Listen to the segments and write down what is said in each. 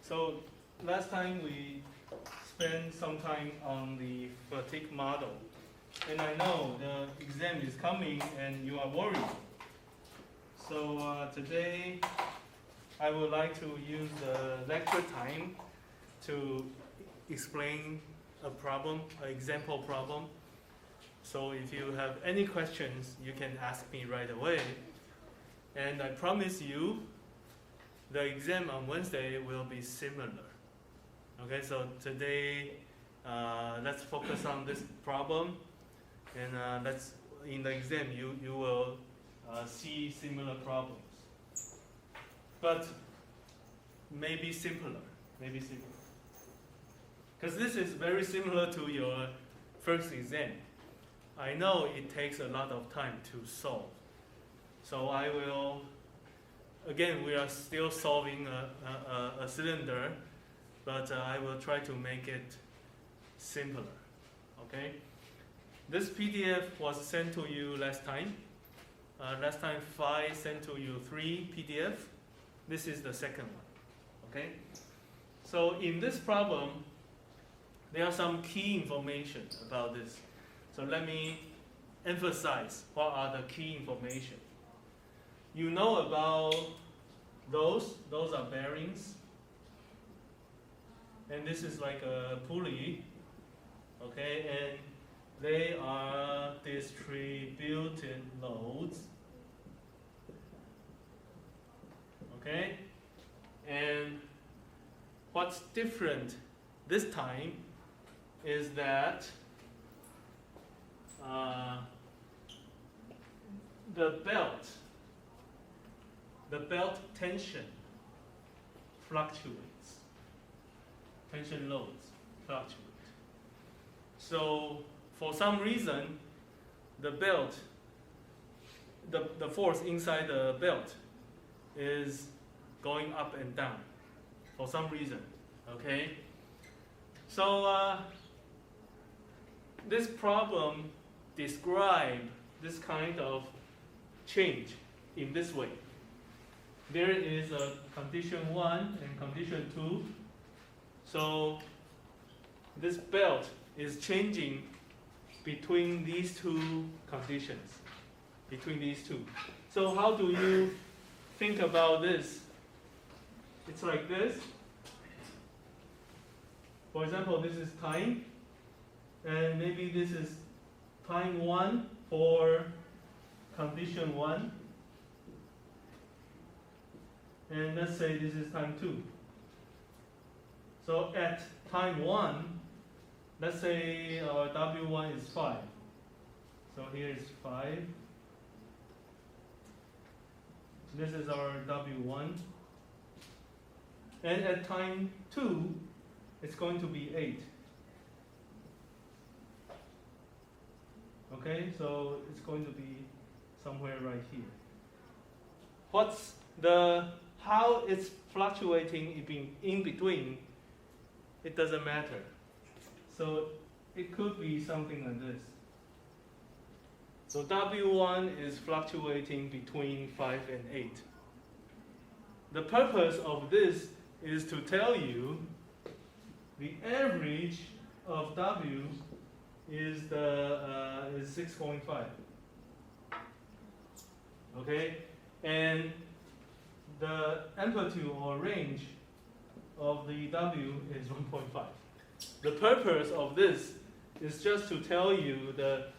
So last time we spent some time on the fatigue model. And I know the exam is coming and you are worried. So today I would like to use the lecture time to explain a problem, an example problem. So if you have any questions, you can ask me right away. And I promise you, the exam on Wednesday will be similar. Okay, so today let's focus on this problem, and in the exam you will see similar problems, but maybe simpler, because this is very similar to your first exam. I know it takes a lot of time to solve, so I will. Again, we are still solving a cylinder, but I will try to make it simpler. Okay. This PDF was sent to you last time. Last time Phi sent to you 3 PDF. This is the second one. Okay. So in this problem, there are some key information about this. So let me emphasize what are the key information. You know about those are bearings. And this is like a pulley. Okay, and they are distributed loads. Okay, and what's different this time is that the belt tension fluctuates. Tension loads fluctuate. So for some reason, the belt, the force inside the belt is going up and down for some reason. Okay? So this problem describes this kind of change in this way. There is a condition 1 and condition 2. So this belt is changing between these two conditions, between these two. So how do you think about this? It's like this. For example, this is time, and maybe this is time 1 for condition 1. And let's say this is time 2. So at time 1, let's say our W1 is 5. So here is 5. This is our W1. And at time 2, it's going to be 8. Okay, so it's going to be somewhere right here. How it's fluctuating in between, it doesn't matter. So it could be something like this. So W1 is fluctuating between 5 and 8. The purpose of this is to tell you the average of W is 6.5. Okay, and the amplitude or range of the W is 1.5. The purpose of this is just to tell you the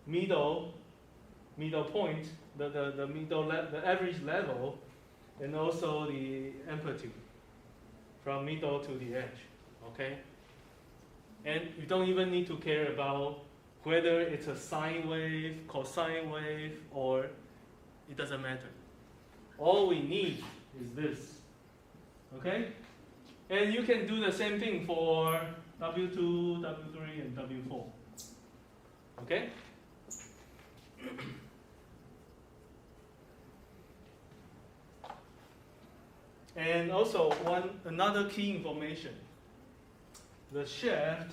middle point, the average level, and also the amplitude from middle to the edge. Okay? And you don't even need to care about whether it's a sine wave, cosine wave, or it doesn't matter. All we need is this. Okay? And you can do the same thing for W2, W3, and W4. Okay? And also another key information. The shaft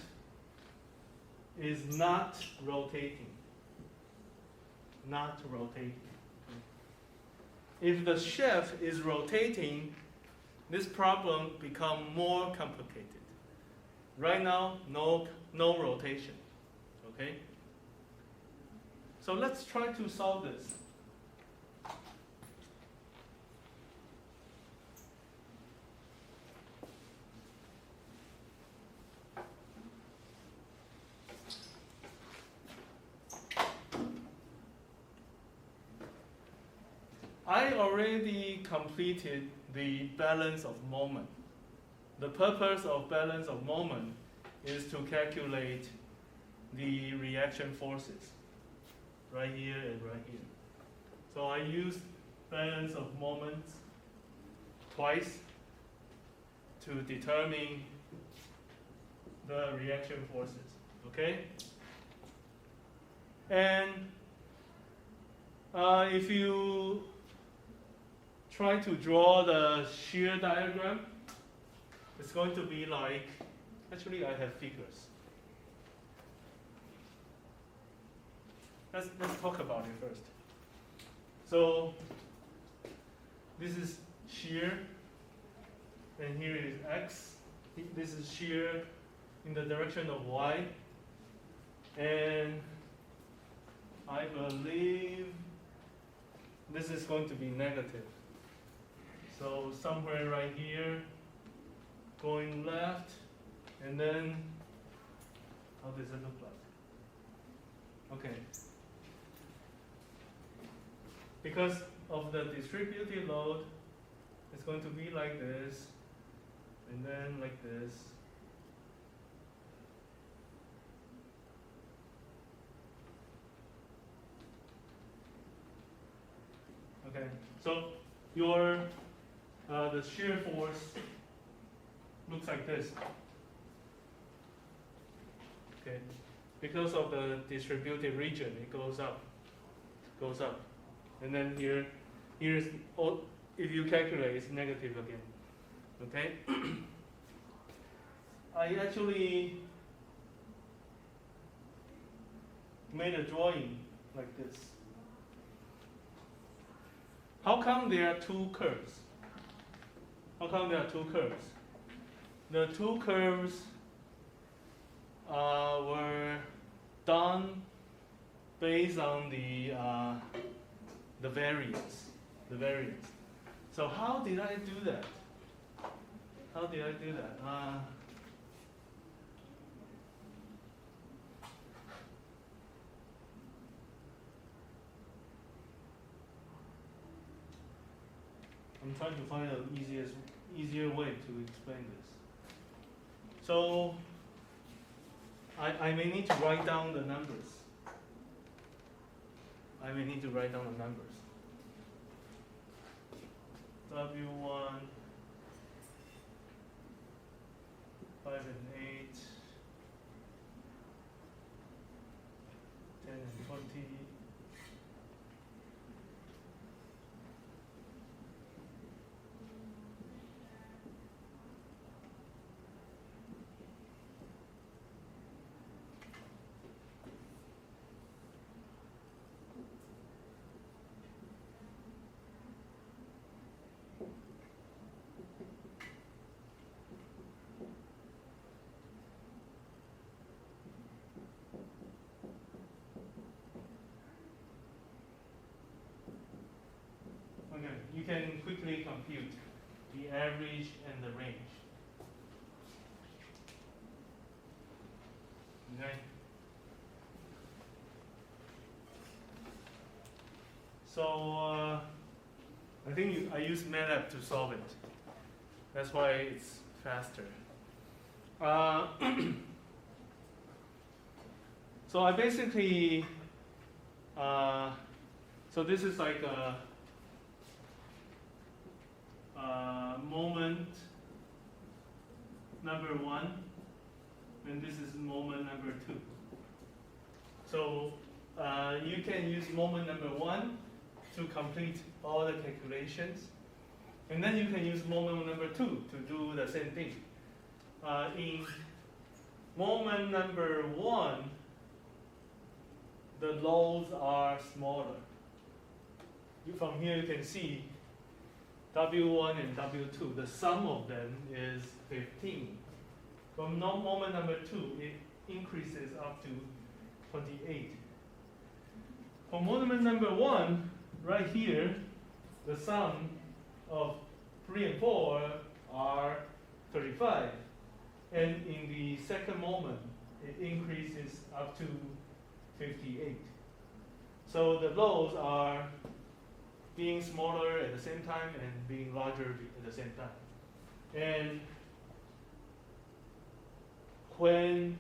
is not rotating. Not rotating. If the shaft is rotating, this problem become more complicated. Right now, no rotation, okay? So let's try to solve this. I already completed the balance of moment. The purpose of balance of moment is to calculate the reaction forces right here and right here. So I used balance of moments twice to determine the reaction forces, okay? And if you try to draw the shear diagram, it's going to be like, actually I have figures. Let's talk about it first. So this is shear, and here is x. This is shear in the direction of y, and I believe this is going to be negative. So somewhere right here, going left, and then how does it look like? Okay. Because of the distributed load, it's going to be like this, and then like this. Okay, so your the shear force looks like this. Okay, because of the distributed region, it goes up, and then here's if you calculate, it's negative again. Okay, I actually made a drawing like this. How come there are two curves? How come there are two curves? The two curves were done based on the variance. So how did I do that? I'm trying to find an easier way to explain this. So I may need to write down the numbers. W1, 5 and 8, 10 and 20. Okay, you can quickly compute the average and the range. Okay. So I think I use MATLAB to solve it. That's why it's faster. So I basically, so this is like a moment number 1, and this is moment number 2. So you can use moment number 1 to complete all the calculations, and then you can use moment number 2 to do the same thing. In moment number 1, the loads are smaller. From here you can see W1 and W2, the sum of them is 15. From moment number 2, it increases up to 28. For moment number 1, right here, the sum of 3 and 4 are 35. And in the second moment, it increases up to 58. So the lows are being smaller at the same time and being larger at the same time. And when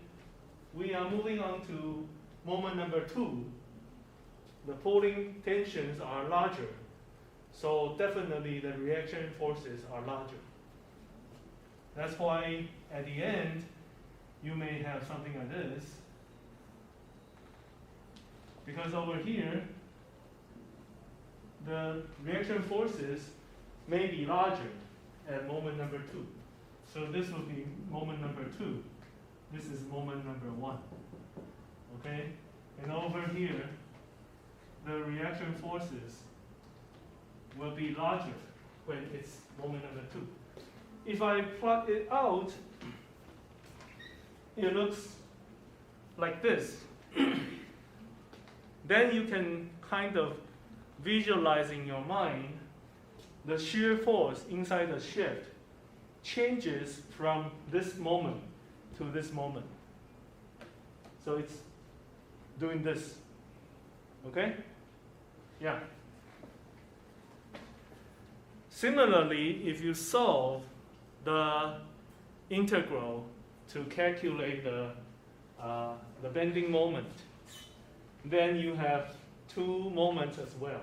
we are moving on to moment number 2, the pulling tensions are larger. So definitely the reaction forces are larger. That's why at the end, you may have something like this. Because over here, the reaction forces may be larger at moment number 2. So this will be moment number 2. This is moment number 1. Okay? And over here, the reaction forces will be larger when it's moment number 2. If I plot it out, it looks like this. Then you can kind of visualize in your mind the shear force inside the shaft changes from this moment to this moment. So it's doing this. Okay? Yeah. Similarly, if you solve the integral to calculate the bending moment, then you have 2 moments as well.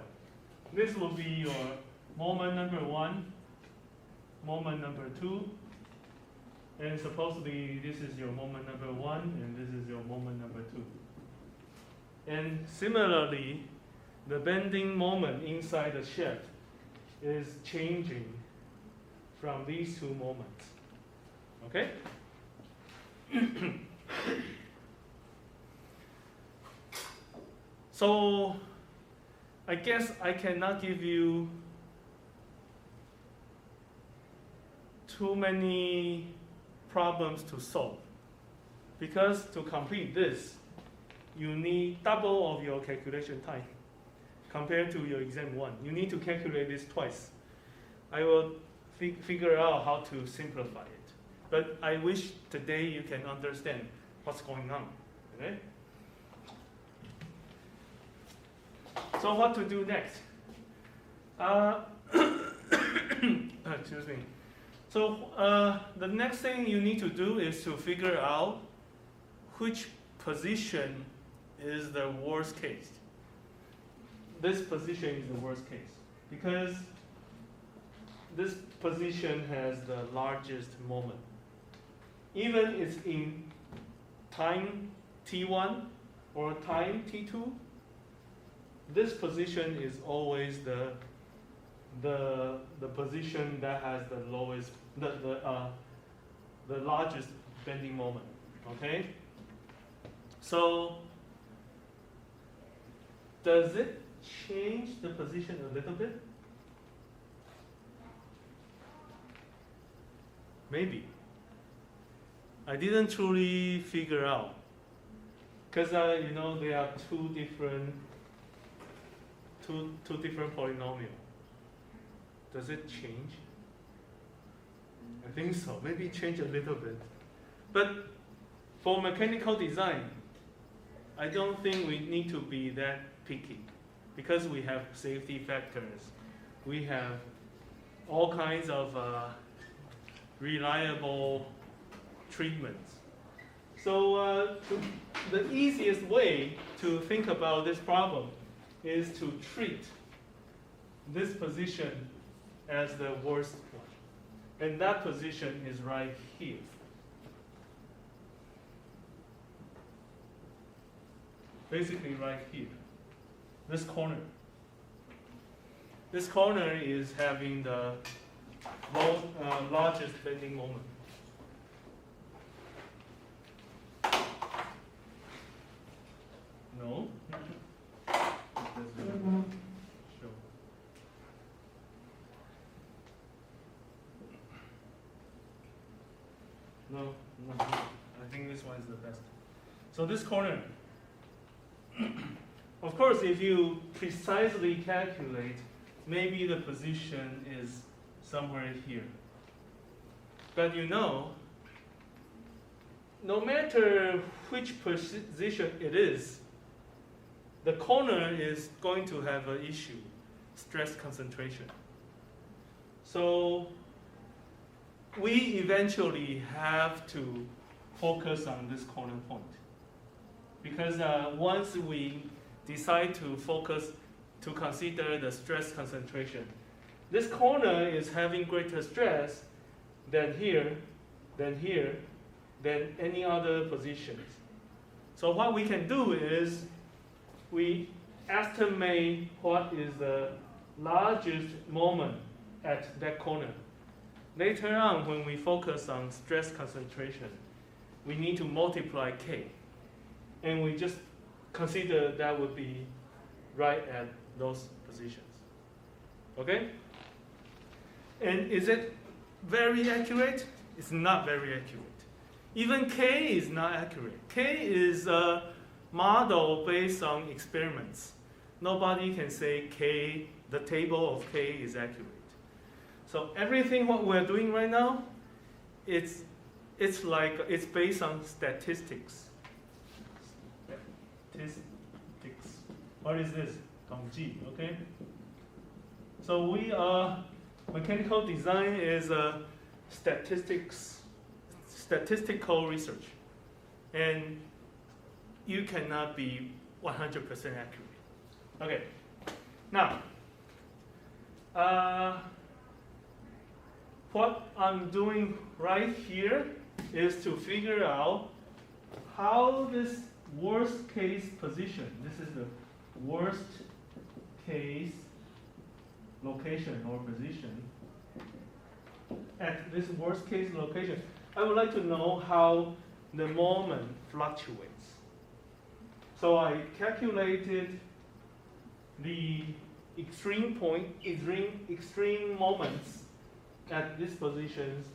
This will be your moment number 1, moment number 2, and supposedly this is your moment number 1, and this is your moment number 2. And similarly, the bending moment inside the shaft is changing from these 2 moments. Okay? So I guess I cannot give you too many problems to solve, because to complete this, you need double of your calculation time compared to your exam 1. You need to calculate this twice. I will figure out how to simplify it. But I wish today you can understand what's going on. Okay? So what to do next? Excuse me. So the next thing you need to do is to figure out which position is the worst case. This position is the worst case because this position has the largest moment. Even it's in time t1 or time t2, this position is always the position that has the lowest, the largest bending moment. Okay. So does it change the position a little bit? Maybe. I didn't truly figure out because you know there are two different polynomials. Does it change? I think so. Maybe change a little bit. But for mechanical design, I don't think we need to be that picky because we have safety factors. We have all kinds of reliable treatments. So the easiest way to think about this problem is to treat this position as the worst one. And that position is right here. Basically right here. This corner. This corner is having the largest bending moment. No? No, I think this one is the best. So this corner, of course, if you precisely calculate, maybe the position is somewhere here. But you know, no matter which position it is, the corner is going to have an issue, stress concentration. So we eventually have to focus on this corner point. Because once we decide to focus, to consider the stress concentration, this corner is having greater stress than here, than here, than any other positions. So what we can do is we estimate what is the largest moment at that corner. Later on, when we focus on stress concentration, we need to multiply K. And we just consider that would be right at those positions. Okay? And is it very accurate? It's not very accurate. Even K is not accurate. K is a model based on experiments. Nobody can say K, the table of K is accurate. So everything what we're doing right now, it's based on statistics. Statistics. What is this? 统计, okay? So we are, mechanical design is a statistical research. And you cannot be 100% accurate. Okay. Now, what I'm doing right here is to figure out how this worst case position, this is the worst case location or position, at this worst case location, I would like to know how the moment fluctuates. So I calculated the extreme moments at these positions,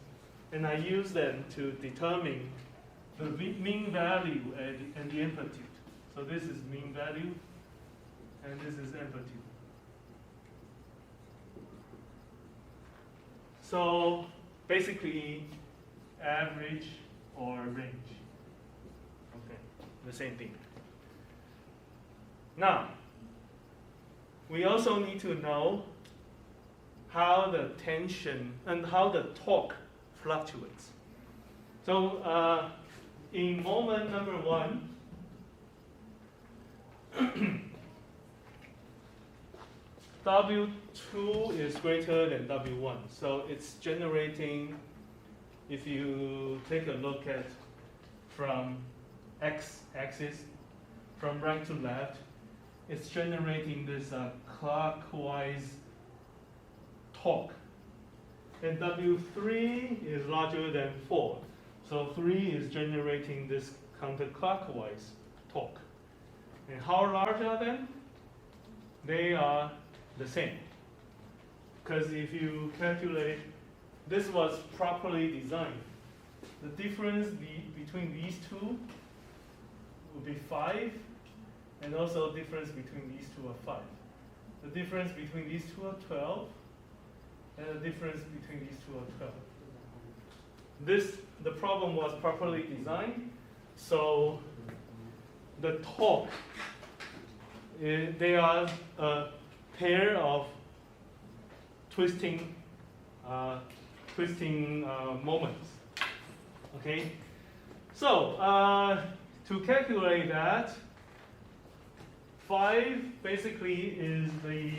and I use them to determine the mean value and the amplitude. So this is mean value, and this is amplitude. So basically, average or range. Okay, the same thing. Now, we also need to know how the tension and how the torque fluctuates. So in moment number 1, W2 is greater than W1. So it's generating, if you take a look at from x-axis, from right to left, it's generating this clockwise torque. And W3 is larger than 4. So 3 is generating this counterclockwise torque. And how large are them? They are the same. Because if you calculate, this was properly designed. The difference between these two would be 5, and also the difference between these two are 5. The difference between these two are 12, and the difference between these two are 12. The problem was properly designed, so the torque, they are a pair of twisting moments. Okay, so to calculate that, 5 basically is the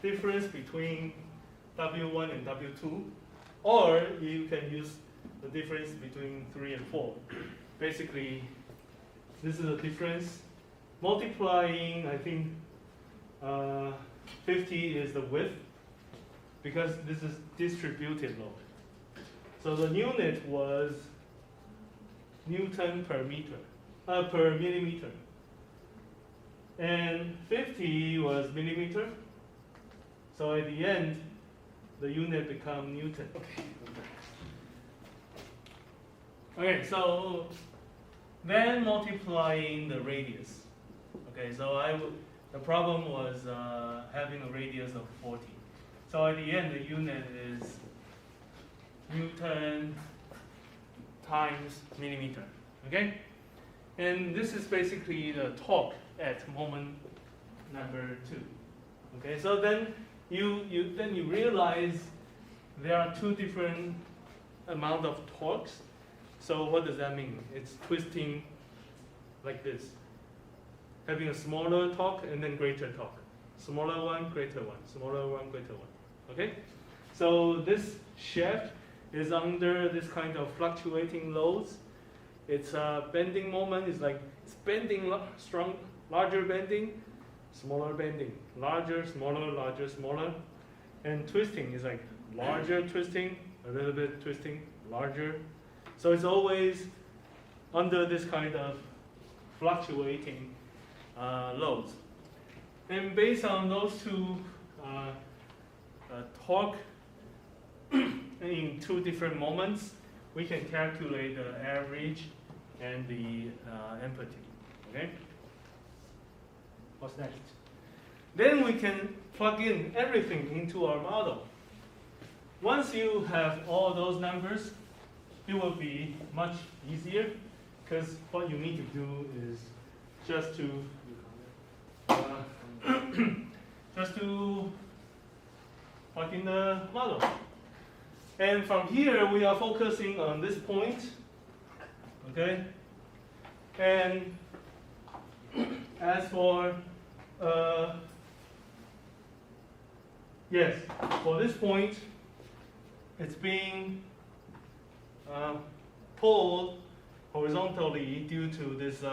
difference between W1 and W2, or you can use the difference between 3 and 4. Basically, this is the difference. Multiplying, I think, 50 is the width, because this is distributed load. So the unit was Newton per meter, per millimeter. And 50 was millimeter. So at the end, the unit become Newton. Okay. Okay, so then multiplying the radius. Okay, so the problem was having a radius of 40. So at the end, the unit is Newton times millimeter. Okay, and this is basically the torque at moment number 2. Okay, so then you realize there are two different amount of torques. So what does that mean? It's twisting like this, having a smaller torque and then greater torque. Smaller one, greater one. Smaller one, greater one. Okay? So this shaft is under this kind of fluctuating loads. Its bending moment is like it's bending strong, larger bending, smaller bending, larger, smaller, larger, smaller, and twisting is like larger twisting, a little bit twisting, larger. So it's always under this kind of fluctuating loads. And based on those two torque in two different moments, we can calculate the average and the amplitude. Okay? What's next? Then we can plug in everything into our model. Once you have all those numbers, it will be much easier because what you need to do is just to plug in the model. And from here, we are focusing on this point, okay? And as for, yes, for this point, it's being pulled horizontally due to this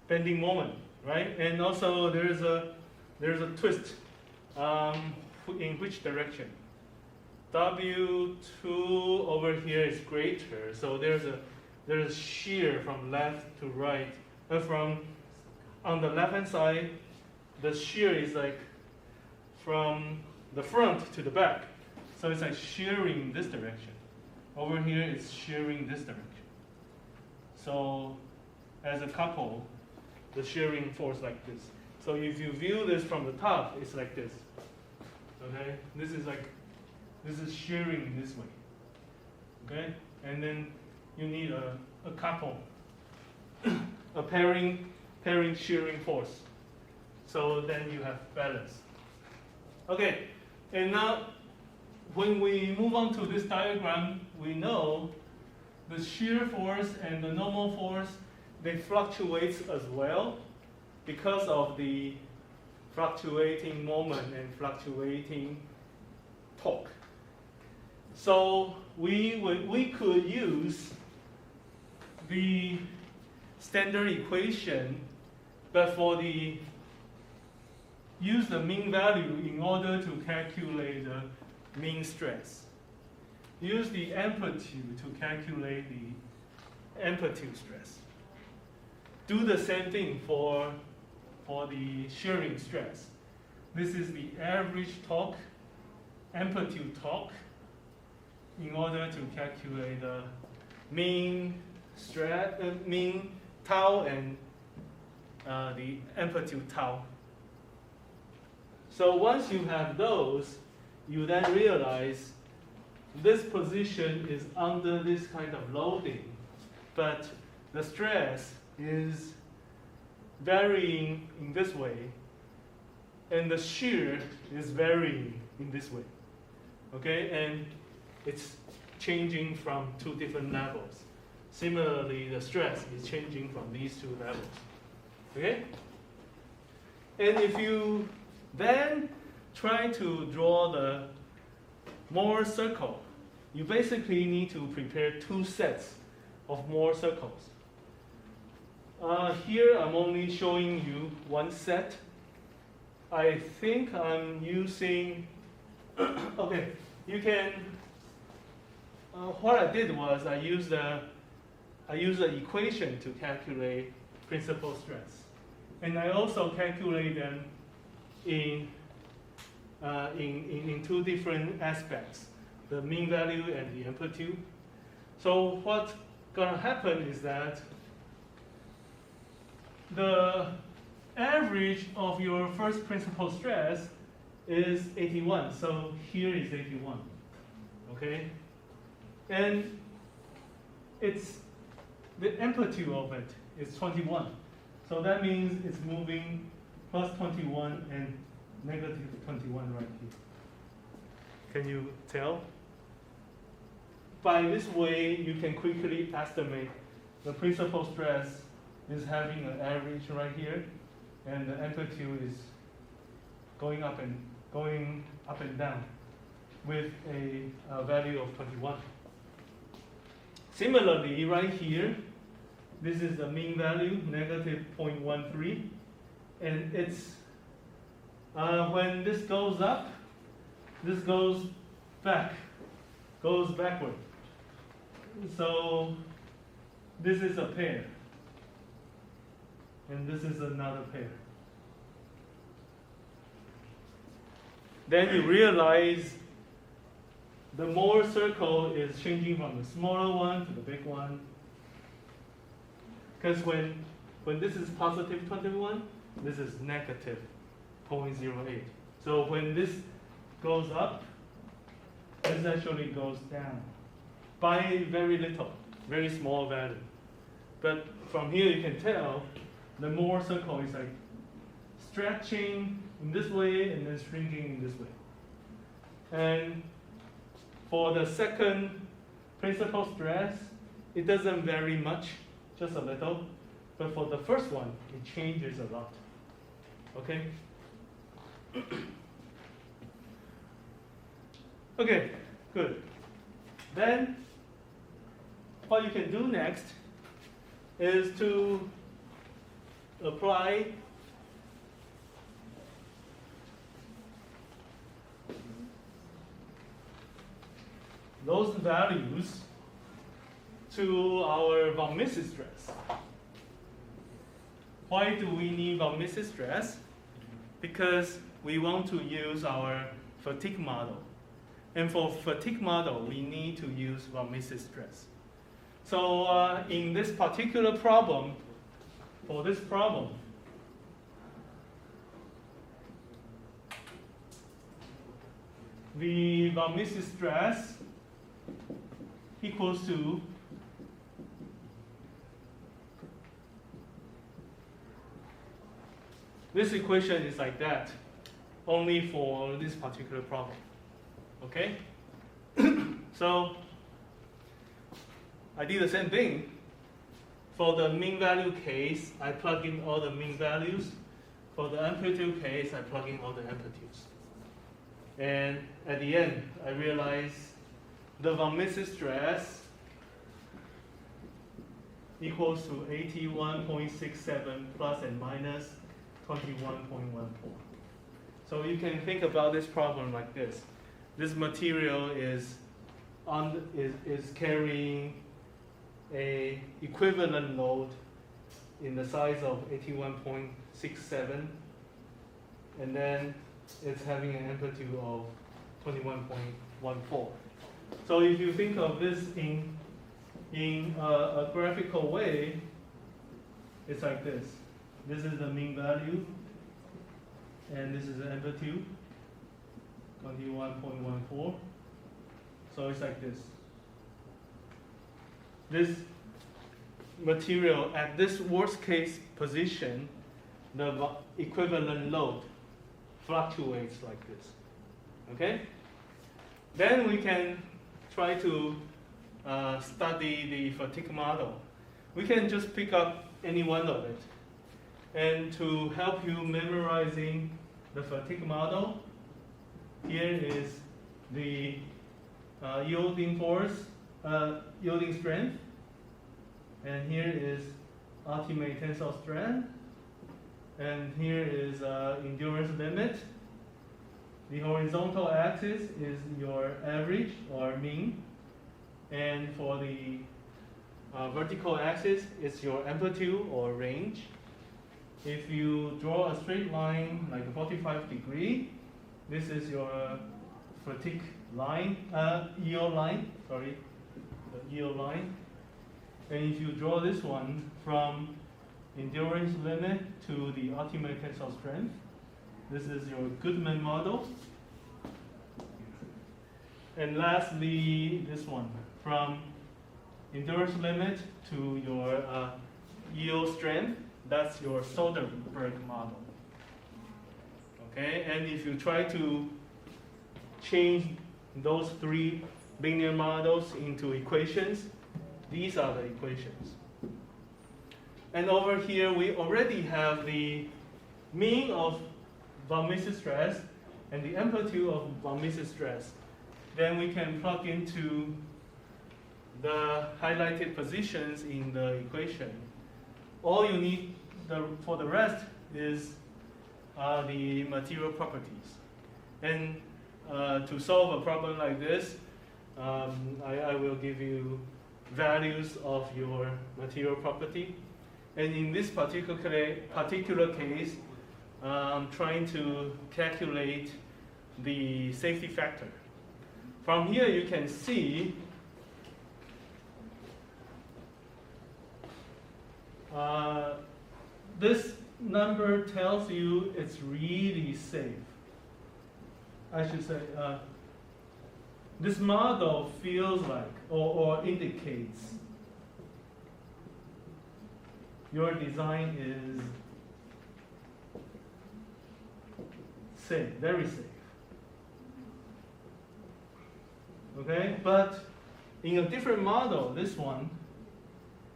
bending moment, right? And also there's a twist in which direction? W2 over here is greater, so there's a shear from left to right. From on the left hand side, the shear is like from the front to the back, so it's like shearing this direction. Over here, it's shearing this direction. So as a couple, the shearing force like this. So if you view this from the top, it's like this. Okay, this is shearing this way. Okay, and then you need a couple, a pairing shearing force. So then you have balance. Okay, and now when we move on to this diagram, we know the shear force and the normal force, they fluctuate as well because of the fluctuating moment and fluctuating torque. So we could use the standard equation, but use the mean value in order to calculate the mean stress. Use the amplitude to calculate the amplitude stress. Do the same thing for the shearing stress. This is the average torque, amplitude torque, in order to calculate the mean stress, mean tau and the amplitude tau. So once you have those, you then realize this position is under this kind of loading, but the stress is varying in this way, and the shear is varying in this way. Okay, and it's changing from two different levels. Similarly, the stress is changing from these two levels. Okay? And if you then try to draw the Mohr circle, you basically need to prepare two sets of Mohr circles. Here I'm only showing you one set. I think I'm using, okay, you can, what I did was I used the equation to calculate principal stress. And I also calculate them in two different aspects, the mean value and the amplitude. So what's gonna happen is that the average of your first principal stress is 81. So here is 81. Okay? And it's the amplitude of it is 21. So that means it's moving plus 21 and negative 21 right here. Can you tell? By this way, you can quickly estimate the principal stress is having an average right here, and the amplitude is going up and down with a value of 21. Similarly, right here, this is the mean value, negative 0.13, and it's when this goes up, this goes backward. So this is a pair, and this is another pair. Then you realize the Mohr circle is changing from the smaller one to the big one. Because when this is positive 21, this is negative 0.08. So when this goes up, this actually goes down by very little, very small value. But from here you can tell the Mohr circle is like stretching in this way and then shrinking in this way. And for the second principal stress, it doesn't vary much, just a little. But for the first one, it changes a lot. Okay? Okay, good. Then what you can do next is to apply those values to our von Mises stress. Why do we need von Mises stress? Because we want to use our fatigue model. And for fatigue model, we need to use von Mises stress. So in this particular problem, for this problem, the von Mises stress equals to this equation is like that, only for this particular problem. Okay? So I did the same thing. For the mean value case, I plug in all the mean values. For the amplitude case, I plug in all the amplitudes. And at the end, I realize the von Mises stress equals to 81.67 plus and minus 21.14. So you can think about this problem like this. This material is carrying a equivalent load in the size of 81.67, and then it's having an amplitude of 21.14. So if you think of this in a graphical way, it's like this. This is the mean value, and this is the amplitude, 21.14. So it's like this. This material at this worst case position, the equivalent load fluctuates like this. Okay? Then we can try to study the fatigue model. We can just pick up any one of it. And to help you memorizing the fatigue model, here is the yielding force, yielding strength, and here is ultimate tensile strength, and here is endurance limit. The horizontal axis is your average or mean, and for the vertical axis is your amplitude or range. If you draw a straight line like a 45 degree, this is your fatigue line, yield line, sorry. the yield line. And if you draw this one from endurance limit to the ultimate tensile strength, this is your Goodman model. And lastly, this one, from endurance limit to your yield strength, that's your Soderberg model. Okay, and if you try to change those three linear models into equations, these are the equations. And over here, we already have the mean of von Mises stress and the amplitude of von Mises stress. Then we can plug into the highlighted positions in the equation. All you need for the rest is the material properties. And to solve a problem like this, I will give you values of your material property. And in this particular case, I'm trying to calculate the safety factor. From here, you can see this number tells you it's really safe. I should say, this model feels like or indicates your design is safe, very safe. Okay, but in a different model, this one,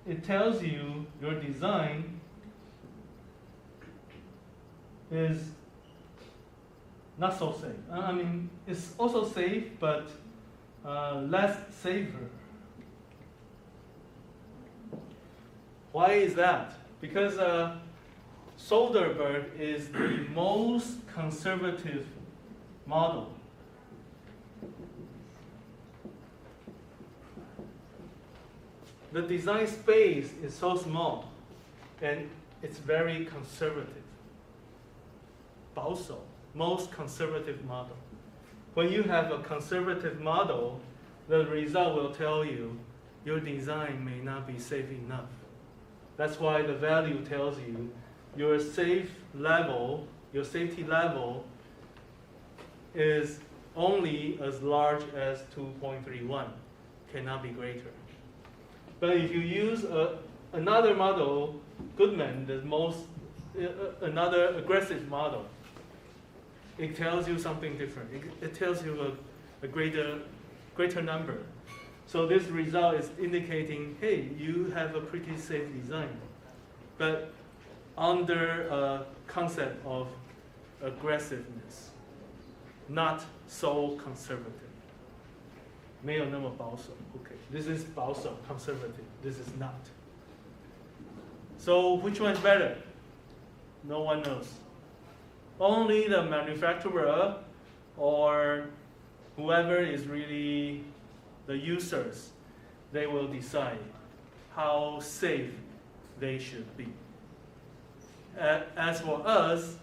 it tells you your design is not so safe. I mean, it's also safe, but less safer. Why is that? Because Soderberg is the most conservative model. The design space is so small, and it's very conservative. 保守, most conservative model. When you have a conservative model, the result will tell you your design may not be safe enough. That's why the value tells you your safe level, your safety level is only as large as 2.31, cannot be greater. But if you use another model, Goodman, the most another aggressive model, it tells you something different. It tells you a greater number. So this result is indicating, hey, you have a pretty safe design, but under a concept of aggressiveness, not so conservative. 没有那么保守. Okay, this is 保守, conservative. This is not. So which one is better? No one knows. Only the manufacturer or whoever is really the users, they will decide how safe they should be. As for us,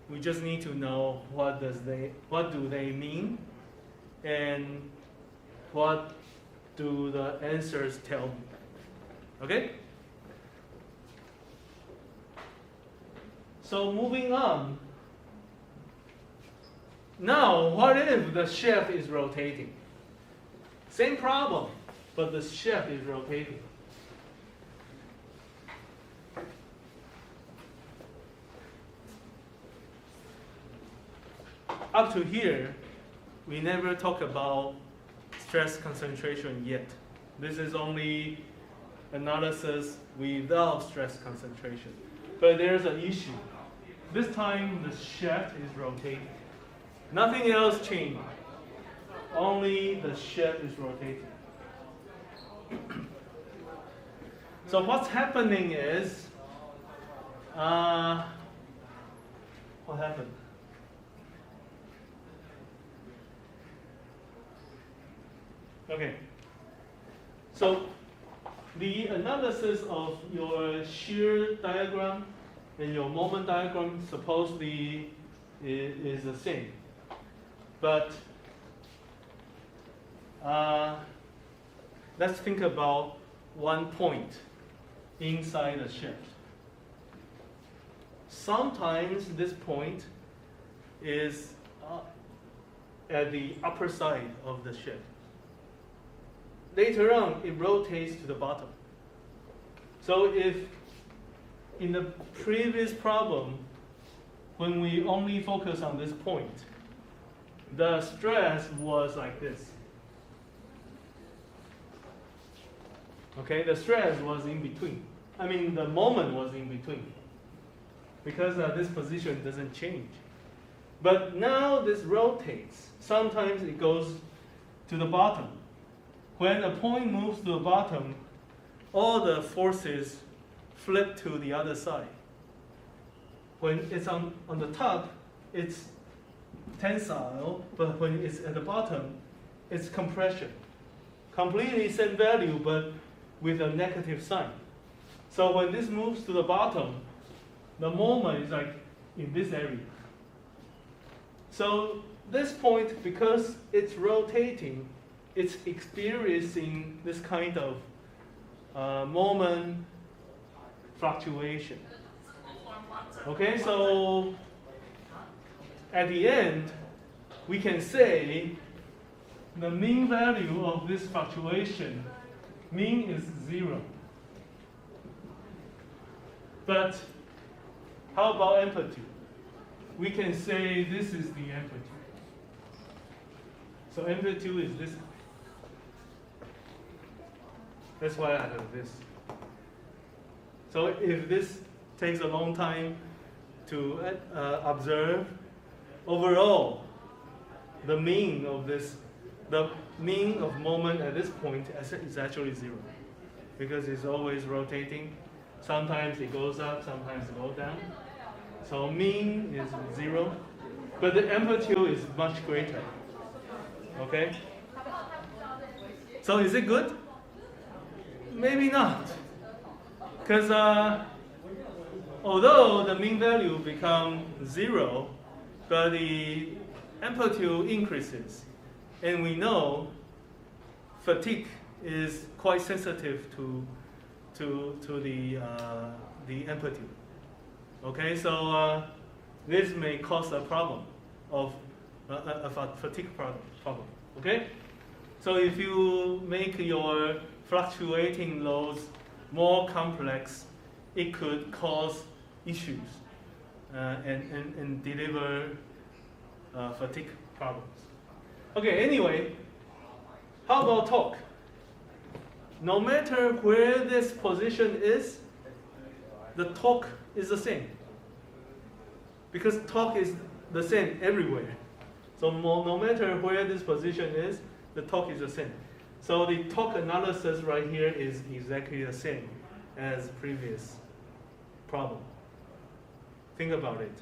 we just need to know what do they mean, and what do the answers tell me. Okay? So moving on. Now, what if the shaft is rotating? Same problem, but the shaft is rotating. Up to here, we never talk about stress concentration yet. This is only analysis without stress concentration. But there's an issue. This time the shaft is rotating. Nothing else changed. Only the shaft is rotating. So what's happening is, what happened? Okay. So the analysis of your shear diagram and your moment diagram supposedly is the same. But let's think about one point inside the shift. Sometimes this point is at the upper side of the shift. Later on, it rotates to the bottom. So if in the previous problem, when we only focus on this point, the stress was like this. Okay, the stress was in between. I mean, the moment was in between. Because this position doesn't change. But now this rotates. Sometimes it goes to the bottom. When a point moves to the bottom, all the forces flip to the other side. When it's on the top, it's tensile, but when it's at the bottom, it's compression. Completely same value, but with a negative sign. So when this moves to the bottom, the moment is like in this area. So this point, because it's rotating, it's experiencing this kind of moment fluctuation. Okay, so at the end, we can say the mean value of this fluctuation, mean is 0. But how about amplitude? We can say this is the amplitude. So amplitude is this. That's why I have this. So if this takes a long time to observe, overall, the mean of moment at this point is actually 0, because it's always rotating. Sometimes it goes up, sometimes it goes down. So mean is 0, but the amplitude is much greater. Okay? So is it good? Maybe not. Because although the mean value becomes 0, but the amplitude increases. And we know fatigue is quite sensitive to the amplitude. Okay, so this may cause a problem of a fatigue problem. Okay, so if you make your fluctuating loads more complex, it could cause issues and deliver fatigue problems. Okay, anyway, how about torque? No matter where this position is, the torque is the same. Because torque is the same everywhere. So no matter where this position is, the torque is the same. So the torque analysis right here is exactly the same as previous problem. Think about it.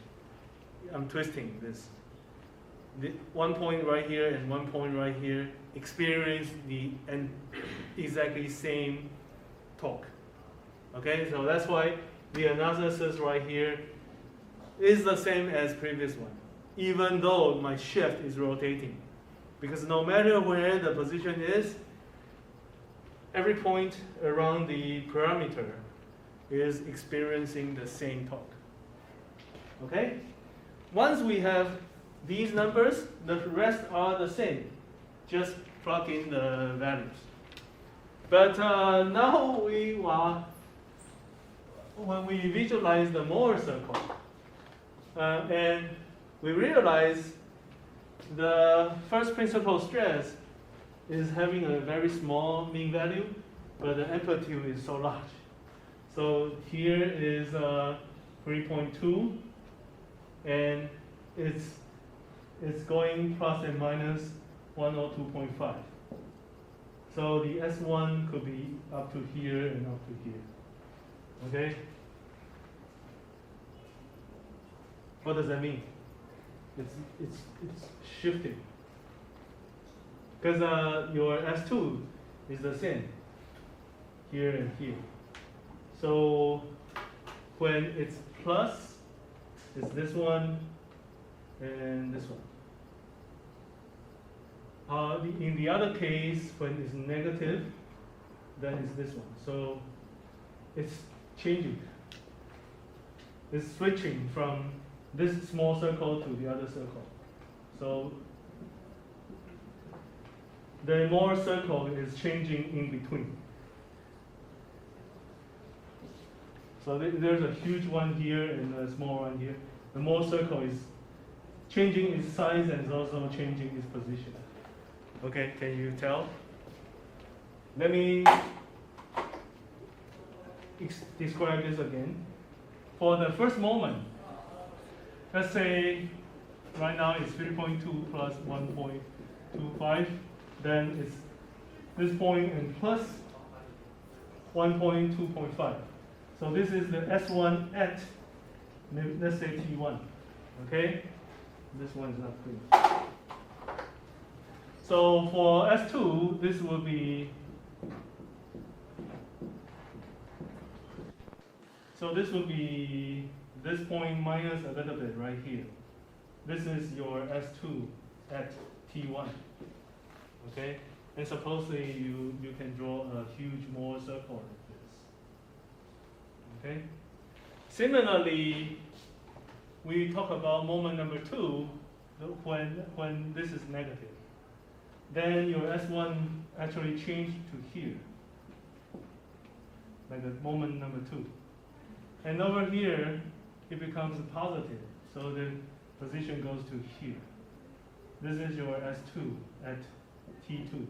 I'm twisting this. The one point right here and one point right here experience the exactly same torque. Okay, so that's why the analysis right here is the same as previous one, even though my shift is rotating. Because no matter where the position is, every point around the parameter is experiencing the same torque. Okay? Once we have these numbers, the rest are the same. Just plug in the values. But now when we visualize the Mohr circle, and we realize the first principle stress is having a very small mean value, but the amplitude is so large. So here is 3.2, and it's going plus and minus 102.5. So the S1 could be up to here and up to here. Okay? What does that mean? It's shifting. Because your S2 is the same here and here. So when it's plus, it's this one and this one. In the other case, when it's negative, then it's this one. So it's changing. It's switching from this small circle to the other circle. So the Mohr circle is changing in between. So there's a huge one here and a small one here. The Mohr circle is changing its size and is also changing its position. Okay, can you tell? Let me describe this again. For the first moment, let's say right now it's 3.2 plus 1.25, then it's this point and plus 1.2.5. So this is the S1 at, let's say T1, okay? This one is not clear. So for S2, this will be, so this will be this point minus a little bit right here. This is your S2 at T1, okay? And supposedly you can draw a huge Mohr circle like this, okay? Similarly, we talk about moment number 2 when this is negative. Then your S1 actually changed to here, like the moment number 2. And over here, it becomes positive, so the position goes to here. This is your S2 at T2.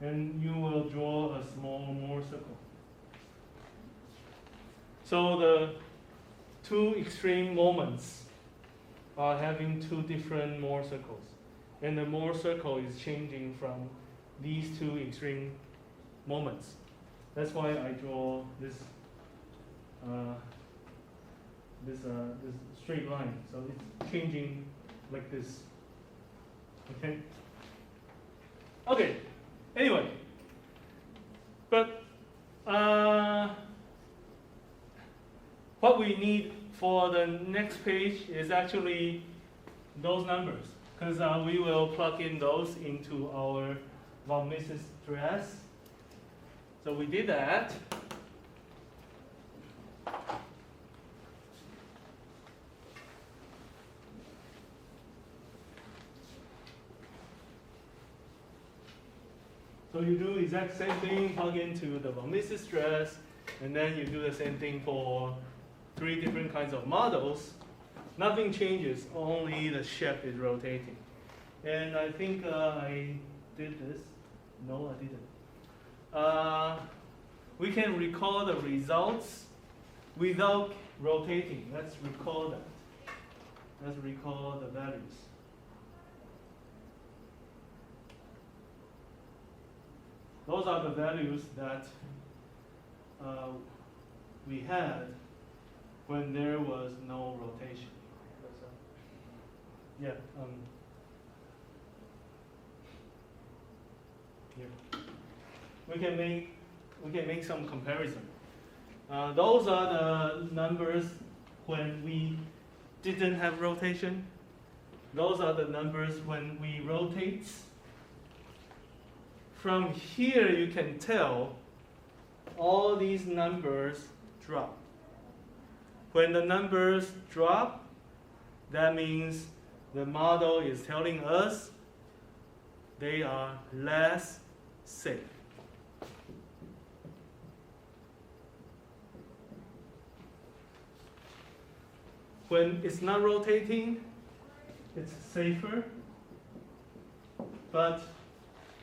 And you will draw a small Mohr circle. So the two extreme moments are having two different Mohr circles. And the Mohr circle is changing from these two extreme moments. That's why I draw this this straight line. So it's changing like this. Okay. Okay. Anyway, but what we need for the next page is actually those numbers, because we will plug in those into our von Mises dress. So we did that. So you do exact same thing, plug into the von Mises stress, and then you do the same thing for 3 different kinds of models. Nothing changes, only the shape is rotating. And I think I did this. No, I didn't. We can recall the results without rotating. Let's recall that. Let's recall the values. Those are the values that we had when there was no rotation. Yeah. Here. We can make some comparison. Those are the numbers when we didn't have rotation. Those are the numbers when we rotate. From here, you can tell all these numbers drop. When the numbers drop, that means the model is telling us they are less safe. When it's not rotating, it's safer. But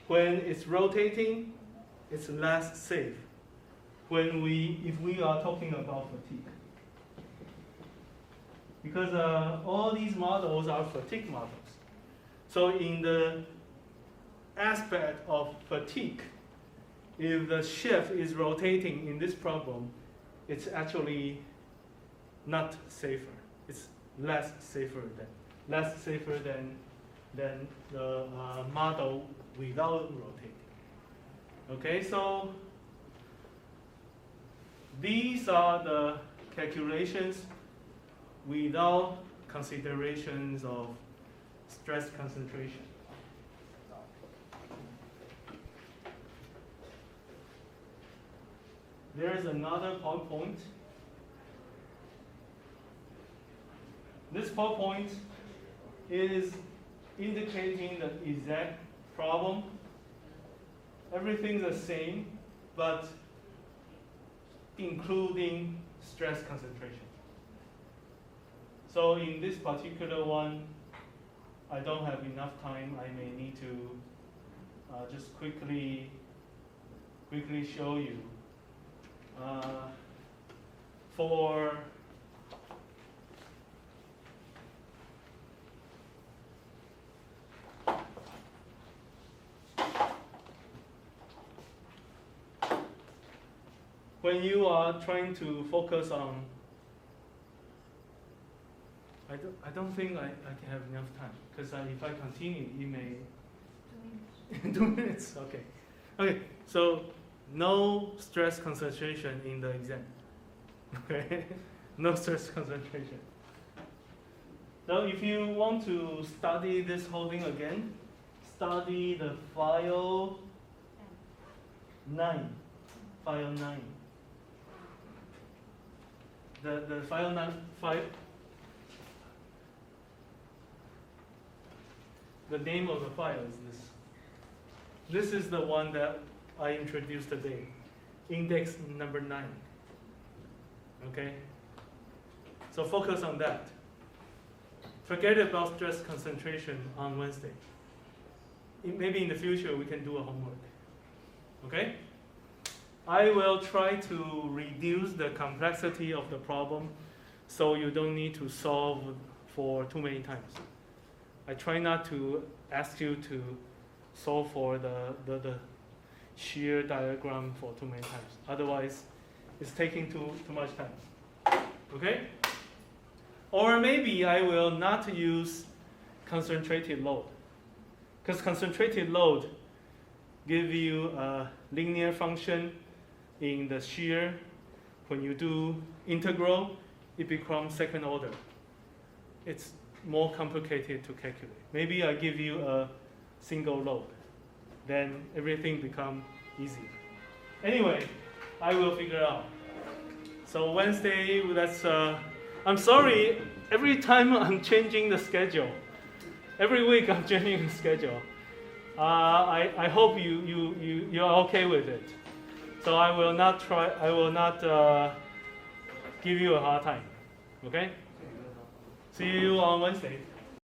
when it's rotating, it's less safe. If we are talking about fatigue. Because all these models are fatigue models. So in the aspect of fatigue, if the shift is rotating in this problem, it's actually not safer. It's less safer than the model without rotating. Okay, so these are the calculations without considerations of stress concentration. there is another PowerPoint. This PowerPoint is indicating the exact problem. Everything's the same, but including stress concentration. So in this particular one, I don't have enough time. I may need to just quickly show you. For when you are trying to focus on, I don't think I can have enough time, because if I continue, it may 2 minutes. Okay. Okay. So no stress concentration in the exam. Okay. No stress concentration. So if you want to study this whole thing again, study the file 9. File 9. The file 9 the name of the file is this. This is the one that I introduced today, index number 9. Okay? So focus on that. Forget about stress concentration on Wednesday. Maybe in the future we can do a homework. Okay? I will try to reduce the complexity of the problem so you don't need to solve for too many times. I try not to ask you to solve for the shear diagram for too many times. Otherwise, it's taking too much time. Okay? Or maybe I will not use concentrated load. Because concentrated load give you a linear function in the shear. When you do integral, it becomes second order. It's more complicated to calculate. Maybe I give you a single load, then everything becomes easier. Anyway, I will figure out. So Wednesday, that's, I'm sorry, every time I'm changing the schedule. Every week I'm changing the schedule. I hope you're okay with it. So I will not give you a hard time, okay? See you on Wednesday.